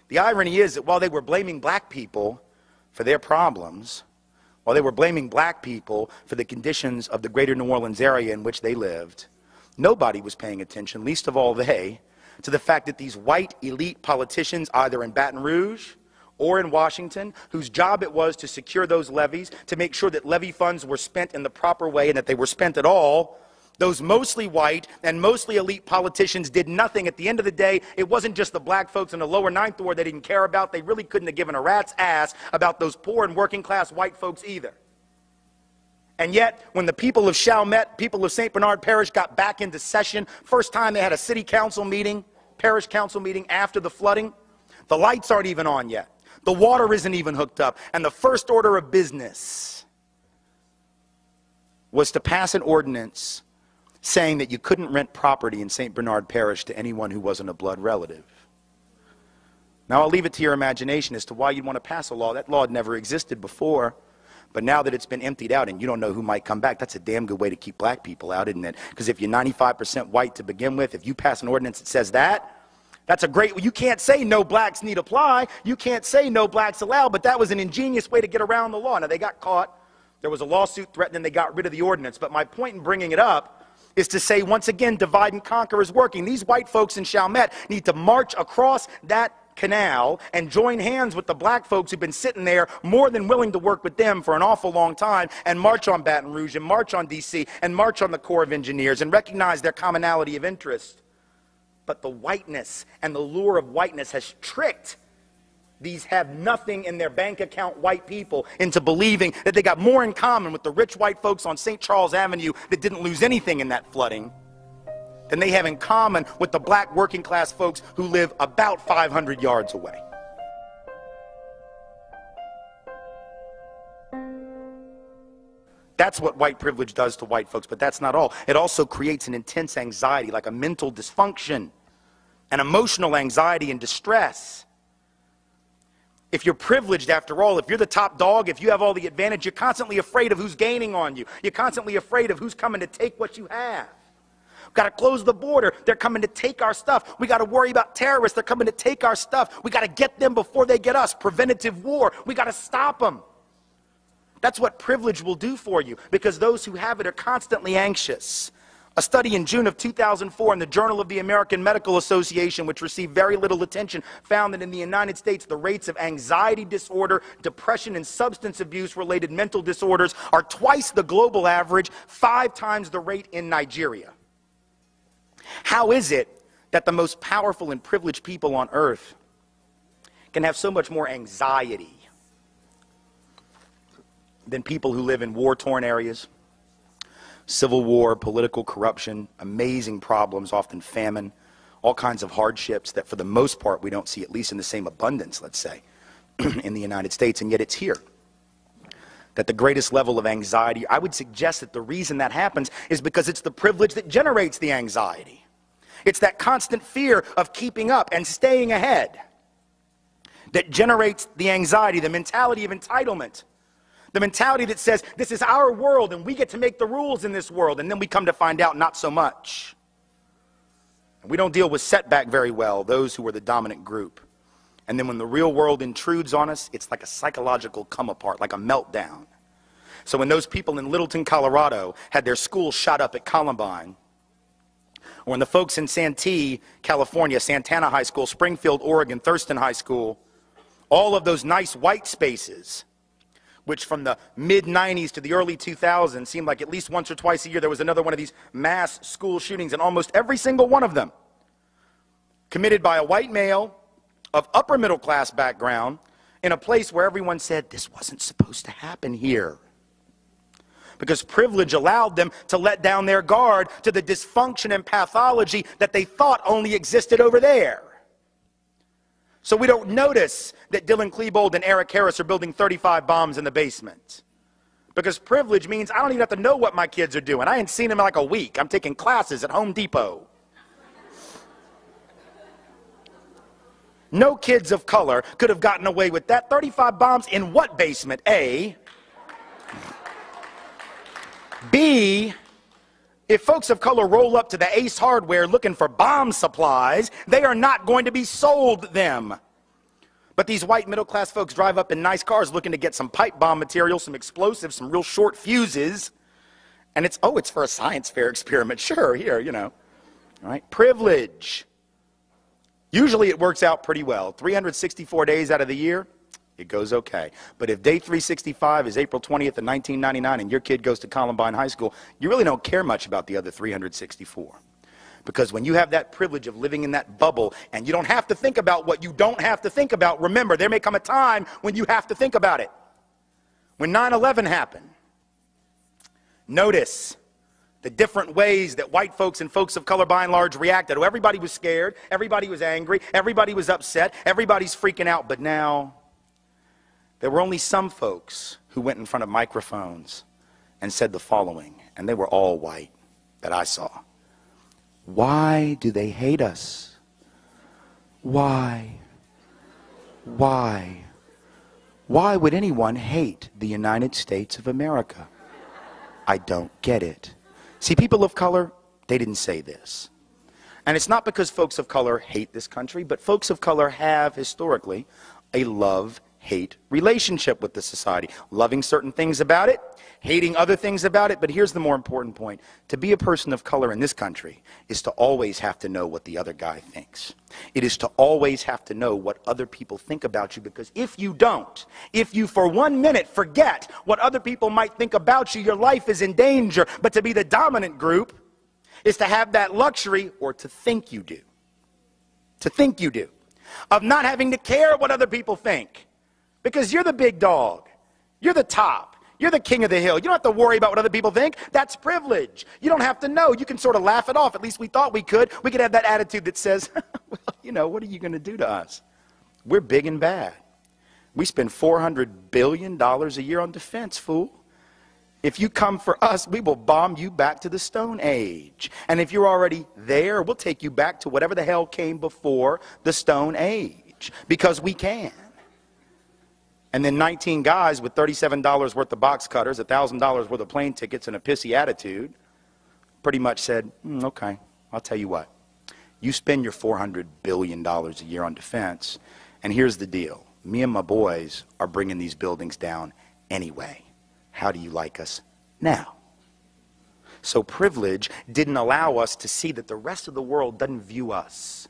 The irony is that while they were blaming black people for their problems, while they were blaming black people for the conditions of the greater New Orleans area in which they lived, nobody was paying attention, least of all they, to the fact that these white elite politicians, either in Baton Rouge or in Washington, whose job it was to secure those levees, to make sure that levee funds were spent in the proper way and that they were spent at all, those mostly white and mostly elite politicians did nothing. At the end of the day, it wasn't just the black folks in the lower Ninth Ward they didn't care about. They really couldn't have given a rat's ass about those poor and working class white folks either. And yet, when the people of Chalmette, people of St. Bernard Parish got back into session, first time they had a city council meeting, parish council meeting after the flooding, the lights aren't even on yet. The water isn't even hooked up. And the first order of business was to pass an ordinance saying that you couldn't rent property in St. Bernard Parish to anyone who wasn't a blood relative. Now, I'll leave it to your imagination as to why you'd want to pass a law. That law had never existed before. But now that it's been emptied out and you don't know who might come back, that's a damn good way to keep black people out, isn't it? Because if you're 95% white to begin with, if you pass an ordinance that says that, that's a great, you can't say no blacks need apply. You can't say no blacks allowed, but that was an ingenious way to get around the law. Now, they got caught. There was a lawsuit threatening, they got rid of the ordinance. But my point in bringing it up is to say, once again, divide and conquer is working. These white folks in Chalmette need to march across that canal and join hands with the black folks who've been sitting there more than willing to work with them for an awful long time and march on Baton Rouge and march on D.C. and march on the Corps of Engineers and recognize their commonality of interest. But the whiteness and the lure of whiteness has tricked these have nothing in their bank account white people into believing that they got more in common with the rich white folks on St. Charles Avenue that didn't lose anything in that flooding than they have in common with the black working class folks who live about 500 yards away. That's what white privilege does to white folks, but that's not all. It also creates an intense anxiety, like a mental dysfunction, an emotional anxiety and distress. If you're privileged, after all, if you're the top dog, if you have all the advantage, you're constantly afraid of who's gaining on you. You're constantly afraid of who's coming to take what you have. We've got to close the border. They're coming to take our stuff. We got to worry about terrorists. They're coming to take our stuff. We got to get them before they get us. Preventative war. We got to stop them. That's what privilege will do for you, because those who have it are constantly anxious. A study in June of 2004 in the Journal of the American Medical Association, which received very little attention, found that in the United States, the rates of anxiety disorder, depression, and substance abuse-related mental disorders are twice the global average, 5 times the rate in Nigeria. How is it that the most powerful and privileged people on earth can have so much more anxiety than people who live in war-torn areas? Civil war, political corruption, amazing problems, often famine, all kinds of hardships that for the most part we don't see, at least in the same abundance, let's say, in the United States, and yet it's here. That the greatest level of anxiety, I would suggest that the reason that happens is because it's the privilege that generates the anxiety. It's that constant fear of keeping up and staying ahead that generates the anxiety, the mentality of entitlement. The mentality that says, this is our world and we get to make the rules in this world, and then we come to find out not so much. And we don't deal with setback very well, those who are the dominant group. And then when the real world intrudes on us, it's like a psychological come apart, like a meltdown. So when those people in Littleton, Colorado had their school shot up at Columbine, or when the folks in Santee, California, Santana High School, Springfield, Oregon, Thurston High School, all of those nice white spaces, which from the mid-90s to the early 2000s seemed like at least once or twice a year there was another one of these mass school shootings, and almost every single one of them committed by a white male of upper middle class background in a place where everyone said this wasn't supposed to happen here. Because privilege allowed them to let down their guard to the dysfunction and pathology that they thought only existed over there. So we don't notice that Dylan Klebold and Eric Harris are building 35 bombs in the basement. Because privilege means I don't even have to know what my kids are doing. I ain't seen them in like a week. I'm taking classes at Home Depot. No kids of color could have gotten away with that. 35 bombs in what basement? A. B. If folks of color roll up to the Ace Hardware looking for bomb supplies, they are not going to be sold them. But these white middle-class folks drive up in nice cars looking to get some pipe bomb material, some explosives, some real short fuses. And it's for a science fair experiment. Sure, here, you know. All right, privilege. Usually it works out pretty well. 364 days out of the year, it goes okay. But if day 365 is April 20th of 1999 and your kid goes to Columbine High School, you really don't care much about the other 364. Because when you have that privilege of living in that bubble and you don't have to think about what you don't have to think about, remember, there may come a time when you have to think about it. When 9/11 happened, notice the different ways that white folks and folks of color by and large reacted. Everybody was scared, everybody was angry, everybody was upset, everybody's freaking out. But now, there were only some folks who went in front of microphones and said the following, and they were all white that I saw. Why do they hate us? Why? Why? Why would anyone hate the United States of America? I don't get it. See, people of color, they didn't say this. And it's not because folks of color hate this country, but folks of color have historically a love-hate relationship with the society. Loving certain things about it, hating other things about it. But here's the more important point. To be a person of color in this country is to always have to know what the other guy thinks. It is to always have to know what other people think about you, because if you don't, if you for 1 minute forget what other people might think about you, your life is in danger. But to be the dominant group is to have that luxury, or to think you do. To think you do. Of not having to care what other people think. Because you're the big dog. You're the top. You're the king of the hill. You don't have to worry about what other people think. That's privilege. You don't have to know. You can sort of laugh it off. At least we thought we could. We could have that attitude that says, well, you know, what are you going to do to us? We're big and bad. We spend $400 billion a year on defense, fool. If you come for us, we will bomb you back to the Stone Age. And if you're already there, we'll take you back to whatever the hell came before the Stone Age. Because we can. And then 19 guys with $37 worth of box cutters, $1,000 worth of plane tickets, and a pissy attitude pretty much said, okay, I'll tell you what. You spend your $400 billion a year on defense, and here's the deal. Me and my boys are bringing these buildings down anyway. How do you like us now? So privilege didn't allow us to see that the rest of the world doesn't view us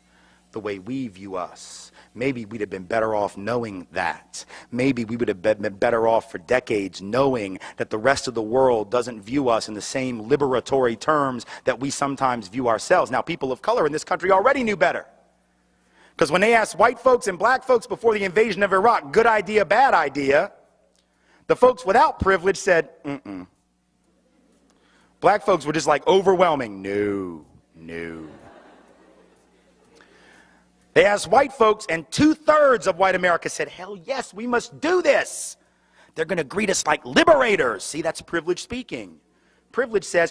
the way we view us. Maybe we'd have been better off knowing that. Maybe we would have been better off for decades knowing that the rest of the world doesn't view us in the same liberatory terms that we sometimes view ourselves. Now, people of color in this country already knew better. Because when they asked white folks and black folks before the invasion of Iraq, good idea, bad idea, the folks without privilege said, Black folks were just like overwhelming, no. They asked white folks, and 2/3 of white America said, hell yes, we must do this. They're going to greet us like liberators. See, that's privilege speaking. Privilege says,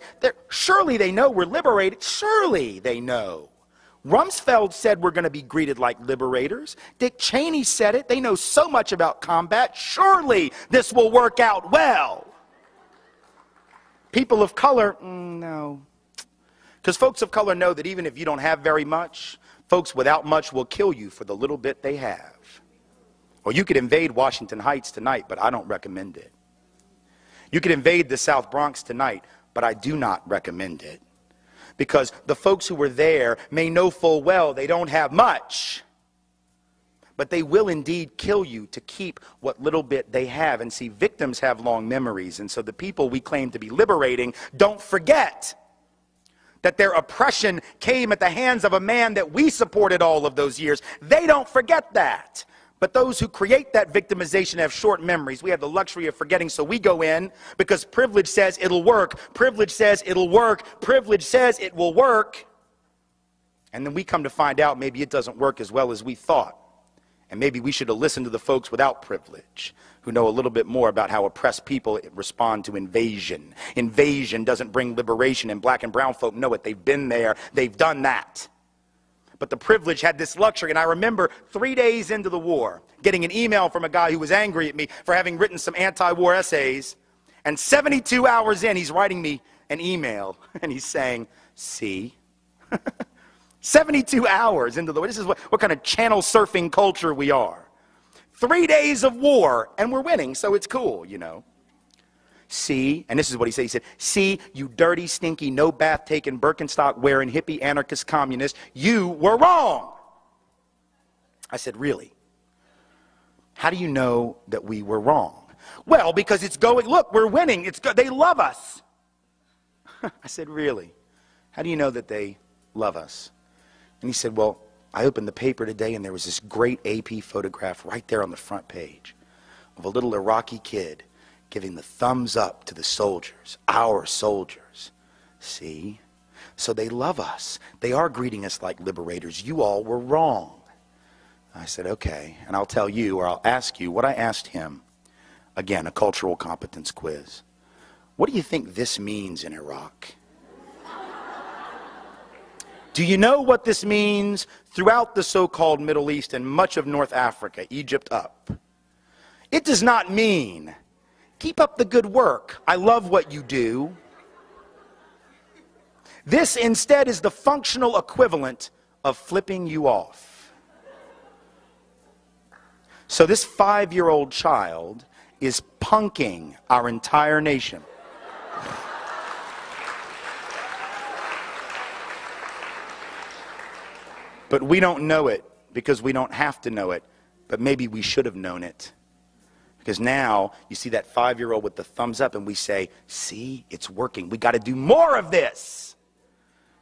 surely they know we're liberated. Surely they know. Rumsfeld said we're going to be greeted like liberators. Dick Cheney said it. They know so much about combat. Surely this will work out well. People of color, no. Because folks of color know that even if you don't have very much, folks without much will kill you for the little bit they have. Or you could invade Washington Heights tonight, but I don't recommend it. You could invade the South Bronx tonight, but I do not recommend it. Because the folks who were there may know full well they don't have much. But they will indeed kill you to keep what little bit they have. And see, victims have long memories. And so the people we claim to be liberating don't forget that their oppression came at the hands of a man that we supported all of those years. They don't forget that. But those who create that victimization have short memories. We have the luxury of forgetting, so we go in because privilege says it'll work. Privilege says it'll work. Privilege says it will work. And then we come to find out maybe it doesn't work as well as we thought. And maybe we should have listened to the folks without privilege, who know a little bit more about how oppressed people respond to invasion. Invasion doesn't bring liberation, and black and brown folk know it. They've been there. They've done that. But the privilege had this luxury, and I remember 3 days into the war, getting an email from a guy who was angry at me for having written some anti-war essays, and 72 hours in, he's writing me an email, and he's saying, see? 72 hours into the war. This is what kind of channel surfing culture we are. 3 days of war, and we're winning, so it's cool, you know. See, and this is what he said. He said, see, you dirty, stinky, no bath taking, Birkenstock wearing, hippie, anarchist, communist, you were wrong. I said, really? How do you know that we were wrong? Well, because it's going, look, we're winning. They love us. I said, really? How do you know that they love us? And he said, well, I opened the paper today and there was this great AP photograph right there on the front page of a little Iraqi kid giving the thumbs up to the soldiers, our soldiers. See? So they love us. They are greeting us like liberators. You all were wrong. I said, okay, and I'll tell you, or I'll ask you what I asked him. Again, a cultural competence quiz. What do you think this means in Iraq? Do you know what this means throughout the so-called Middle East and much of North Africa, Egypt up? It does not mean, keep up the good work, I love what you do. This instead is the functional equivalent of flipping you off. So this 5-year-old child is punking our entire nation. But we don't know it because we don't have to know it, but maybe we should have known it. Because now you see that 5-year-old with the thumbs up and we say, see, it's working. We got to do more of this.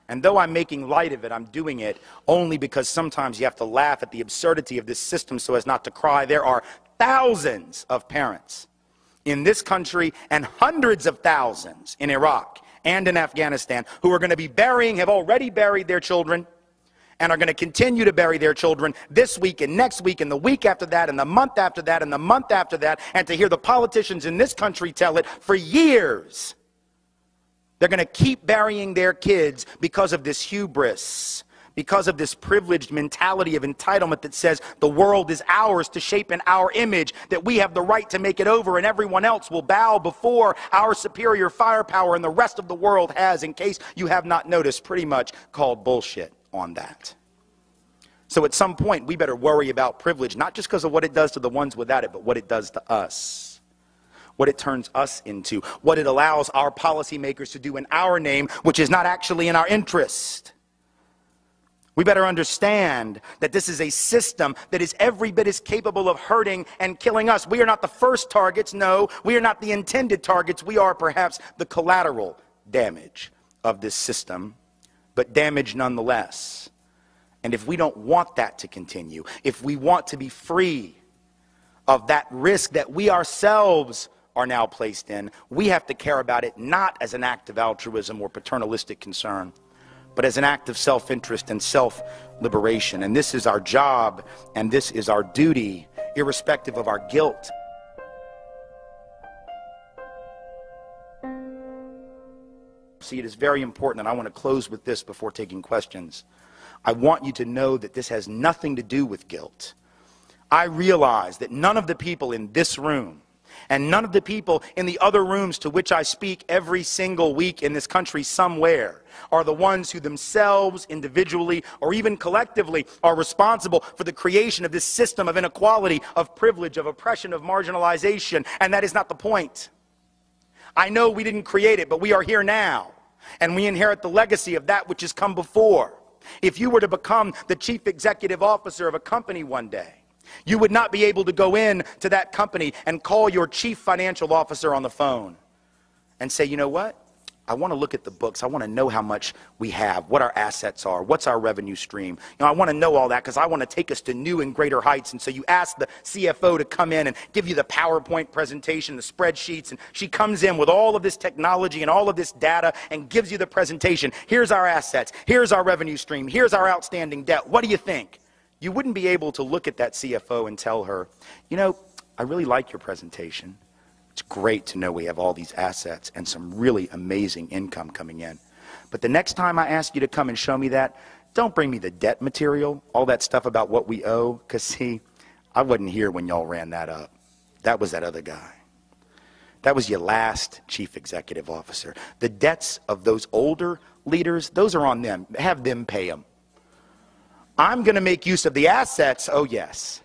And though I'm making light of it, I'm doing it only because sometimes you have to laugh at the absurdity of this system so as not to cry. There are thousands of parents in this country and hundreds of thousands in Iraq and in Afghanistan who are going to be burying, have already buried their children, and are going to continue to bury their children this week and next week and the week after that and the month after that and the month after that, and to hear the politicians in this country tell it for years. They're going to keep burying their kids because of this hubris, because of this privileged mentality of entitlement that says the world is ours to shape in our image, that we have the right to make it over and everyone else will bow before our superior firepower, and the rest of the world has, in case you have not noticed, pretty much called bullshit on that. So at some point we better worry about privilege, not just because of what it does to the ones without it, but what it does to us, what it turns us into, what it allows our policymakers to do in our name, which is not actually in our interest. We better understand that this is a system that is every bit as capable of hurting and killing us. We are not the first targets, no, we are not the intended targets, we are perhaps the collateral damage of this system, but damage nonetheless. And if we don't want that to continue, if we want to be free of that risk that we ourselves are now placed in, we have to care about it not as an act of altruism or paternalistic concern, but as an act of self-interest and self-liberation. And this is our job, and this is our duty, irrespective of our guilt. See, it is very important, and I want to close with this before taking questions. I want you to know that this has nothing to do with guilt. I realize that none of the people in this room and none of the people in the other rooms to which I speak every single week in this country somewhere are the ones who themselves, individually, or even collectively, are responsible for the creation of this system of inequality, of privilege, of oppression, of marginalization, and that is not the point. I know we didn't create it, but we are here now, and we inherit the legacy of that which has come before. If you were to become the chief executive officer of a company one day, you would not be able to go in to that company and call your chief financial officer on the phone and say, you know what? I want to look at the books. I want to know how much we have, what our assets are, what's our revenue stream. You know, I want to know all that because I want to take us to new and greater heights. And so you ask the CFO to come in and give you the PowerPoint presentation, the spreadsheets, and she comes in with all of this technology and all of this data and gives you the presentation. Here's our assets. Here's our revenue stream. Here's our outstanding debt. What do you think? You wouldn't be able to look at that CFO and tell her, you know, I really like your presentation. It's great to know we have all these assets and some really amazing income coming in. But the next time I ask you to come and show me that, don't bring me the debt material, all that stuff about what we owe, because see, I wasn't here when y'all ran that up. That was that other guy. That was your last chief executive officer. The debts of those older leaders, those are on them. Have them pay them. I'm going to make use of the assets, oh yes.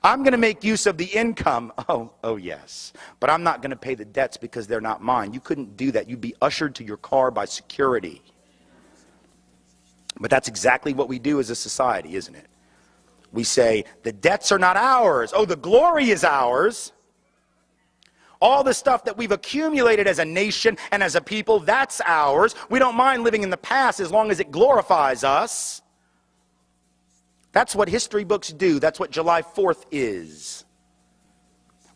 I'm going to make use of the income, oh yes. But I'm not going to pay the debts because they're not mine. You couldn't do that. You'd be ushered to your car by security. But that's exactly what we do as a society, isn't it? We say, the debts are not ours. Oh, the glory is ours. All the stuff that we've accumulated as a nation and as a people, that's ours. We don't mind living in the past as long as it glorifies us. That's what history books do. That's what July 4th is.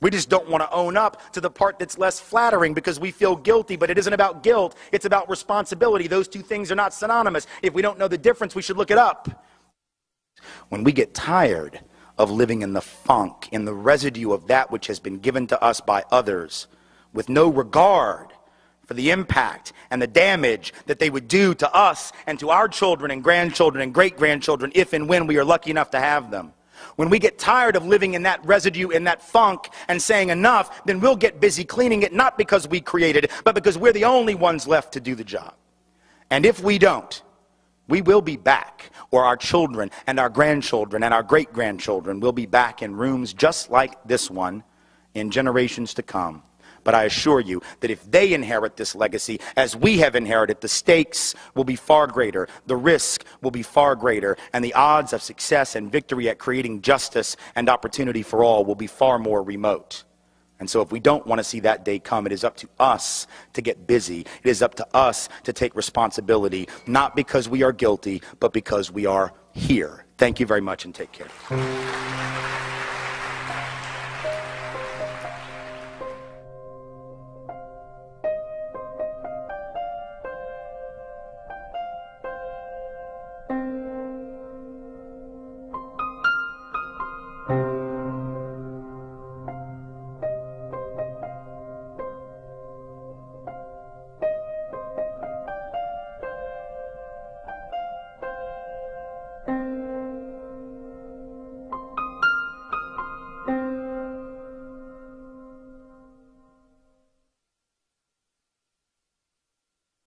We just don't want to own up to the part that's less flattering because we feel guilty, but it isn't about guilt. It's about responsibility. Those two things are not synonymous. If we don't know the difference, we should look it up. When we get tired of living in the funk, in the residue of that which has been given to us by others, with no regard for the impact and the damage that they would do to us and to our children and grandchildren and great-grandchildren if and when we are lucky enough to have them. When we get tired of living in that residue, in that funk, and saying enough, then we'll get busy cleaning it, not because we created it, but because we're the only ones left to do the job. And if we don't, we will be back, or our children and our grandchildren and our great-grandchildren will be back in rooms just like this one in generations to come. But I assure you that if they inherit this legacy, as we have inherited, the stakes will be far greater, the risk will be far greater, and the odds of success and victory at creating justice and opportunity for all will be far more remote. And so if we don't want to see that day come, it is up to us to get busy. It is up to us to take responsibility, not because we are guilty, but because we are here. Thank you very much and take care.